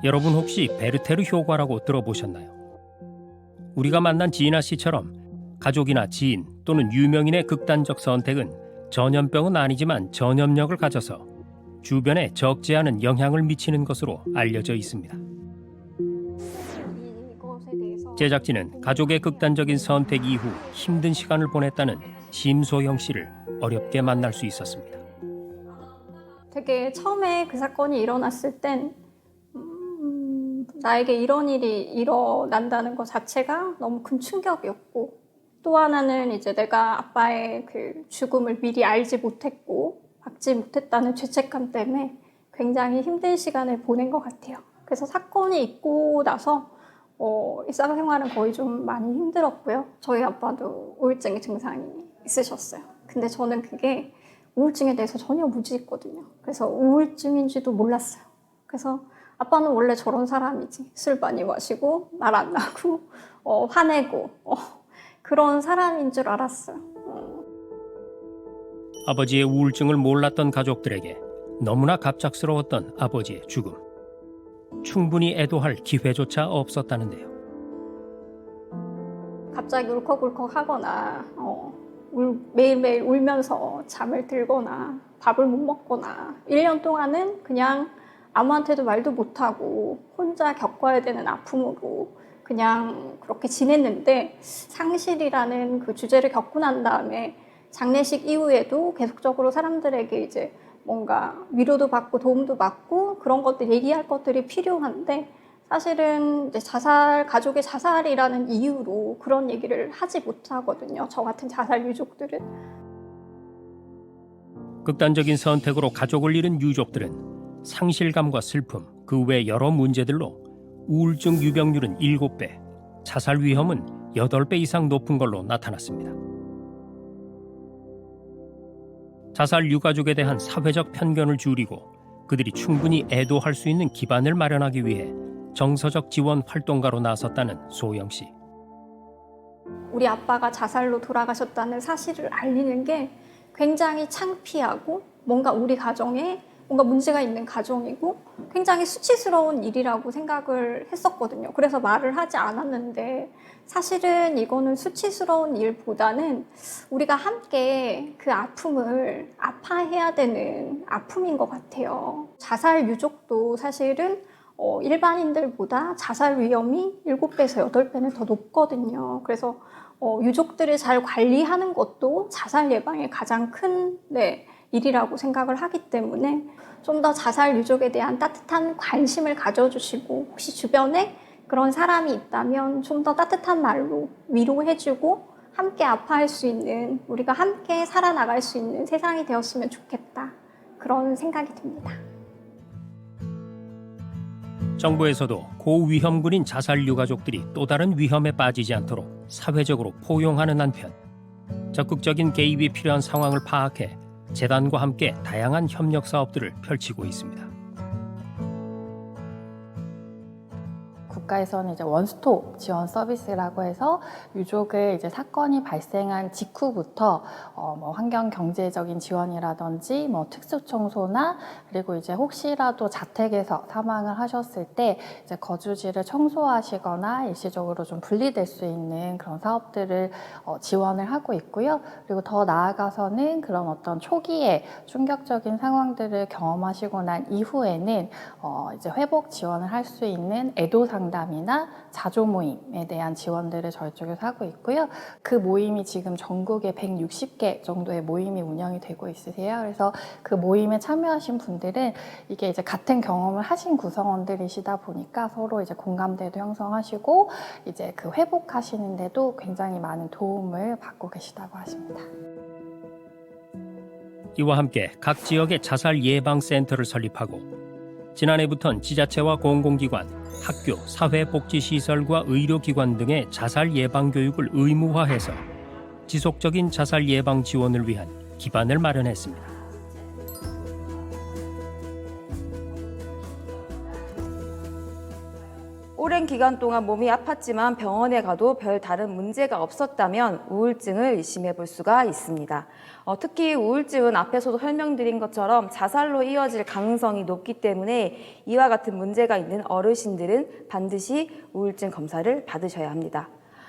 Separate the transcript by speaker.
Speaker 1: 여러분 혹시 베르테르 효과라고 들어보셨나요? 우리가 만난 지이나 씨처럼 가족이나 지인 또는 유명인의 극단적 선택은 전염병은 아니지만 전염력을 가져서 주변에 적지 않은 영향을 미치는 것으로 알려져 있습니다. 제작진은 가족의 극단적인 선택 이후 힘든 시간을 보냈다는 심소영 씨를 어렵게 만날 수 있었습니다.
Speaker 2: 되게 처음에 그 사건이 일어났을 땐 나에게 이런 일이 일어난다는 것 자체가 너무 큰 충격이었고, 또 하나는 이제 내가 아빠의 그 죽음을 미리 알지 못했고 막지 못했다는 죄책감 때문에 굉장히 힘든 시간을 보낸 것 같아요. 그래서 사건이 있고 나서 일상생활은 거의 좀 많이 힘들었고요. 저희 아빠도 우울증의 증상이 있으셨어요. 근데 저는 그게 우울증에 대해서 전혀 무지했거든요. 그래서 우울증인지도 몰랐어요. 그래서 아빠는 원래 저런 사람이지. 술 많이 마시고 말 안 나고 화내고 그런 사람인 줄 알았어요.
Speaker 1: 아버지의 우울증을 몰랐던 가족들에게 너무나 갑작스러웠던 아버지의 죽음. 충분히 애도할 기회조차 없었다는데요.
Speaker 2: 갑자기 울컥울컥 하거나 매일매일 울면서 잠을 들거나 밥을 못 먹거나 1년 동안은 그냥 아무한테도 말도 못하고 혼자 겪어야 되는 아픔으로 그냥 그렇게 지냈는데, 상실이라는 그 주제를 겪고 난 다음에 장례식 이후에도 계속적으로 사람들에게 이제 뭔가 위로도 받고 도움도 받고 그런 것들, 얘기할 것들이 필요한데, 사실은 이제 가족의 자살이라는 이유로 그런 얘기를 하지 못하거든요. 저 같은 자살 유족들은.
Speaker 1: 극단적인 선택으로 가족을 잃은 유족들은 상실감과 슬픔, 그 외 여러 문제들로 우울증 유병률은 7배, 자살 위험은 8배 이상 높은 걸로 나타났습니다. 자살 유가족에 대한 사회적 편견을 줄이고 그들이 충분히 애도할 수 있는 기반을 마련하기 위해 정서적 지원 활동가로 나섰다는 소영 씨.
Speaker 2: 우리 아빠가 자살로 돌아가셨다는 사실을 알리는 게 굉장히 창피하고 뭔가 우리 가정에 뭔가 문제가 있는 가정이고 굉장히 수치스러운 일이라고 생각을 했었거든요. 그래서 말을 하지 않았는데, 사실은 이거는 수치스러운 일보다는 우리가 함께 그 아픔을 아파해야 되는 아픔인 것 같아요. 자살 유족도 사실은 일반인들보다 자살 위험이 7배에서 8배는 더 높거든요. 그래서 유족들을 잘 관리하는 것도 자살 예방에 가장 큰 일이라고 생각을 하기 때문에 좀 더 자살 유족에 대한 따뜻한 관심을 가져주시고, 혹시 주변에 그런 사람이 있다면 좀 더 따뜻한 말로 위로해주고 함께 아파할 수 있는, 우리가 함께 살아나갈 수 있는 세상이 되었으면 좋겠다, 그런 생각이 듭니다.
Speaker 1: 정부에서도 고위험군인 자살 유가족들이 또 다른 위험에 빠지지 않도록 사회적으로 포용하는 한편, 적극적인 개입이 필요한 상황을 파악해 재단과 함께 다양한 협력 사업들을 펼치고 있습니다.
Speaker 3: 국가에서는 이제 원스톱 지원 서비스라고 해서 유족을 이제 사건이 발생한 직후부터 환경 경제적인 지원이라든지 특수 청소나, 그리고 이제 혹시라도 자택에서 사망을 하셨을 때 이제 거주지를 청소하시거나 일시적으로 좀 분리될 수 있는 그런 사업들을 지원을 하고 있고요. 그리고 더 나아가서는 그런 어떤 초기에 충격적인 상황들을 경험하시고 난 이후에는 이제 회복 지원을 할 수 있는 애도 상담이나 자조 모임에 대한 지원들을 저희 쪽에서 하고 있고요. 그 모임이 지금 전국에 160개 정도의 모임이 운영이 되고 있으세요. 그래서 그 모임에 참여하신 분들은 이게 이제 같은 경험을 하신 구성원들이시다 보니까 서로 이제 공감대도 형성하시고 이제 그 회복하시는데도 굉장히 많은 도움을 받고 계시다고 하십니다.
Speaker 1: 이와 함께 각 지역에 자살 예방 센터를 설립하고 지난해부터는 지자체와 공공기관, 학교, 사회복지시설과 의료기관 등의 자살 예방 교육을 의무화해서 지속적인 자살 예방 지원을 위한 기반을 마련했습니다.
Speaker 4: 오랜 기간 동안 몸이 아팠지만 병원에 가도 별 다른 문제가 없었다면 우울증을 의심해 볼 수가 있습니다. 특히 우울증은 앞에서도 설명드린 것처럼 자살로 이어질 가능성이 높기 때문에 이와 같은 문제가 있는 어르신들은 반드시 우울증 검사를 받으셔야 합니다.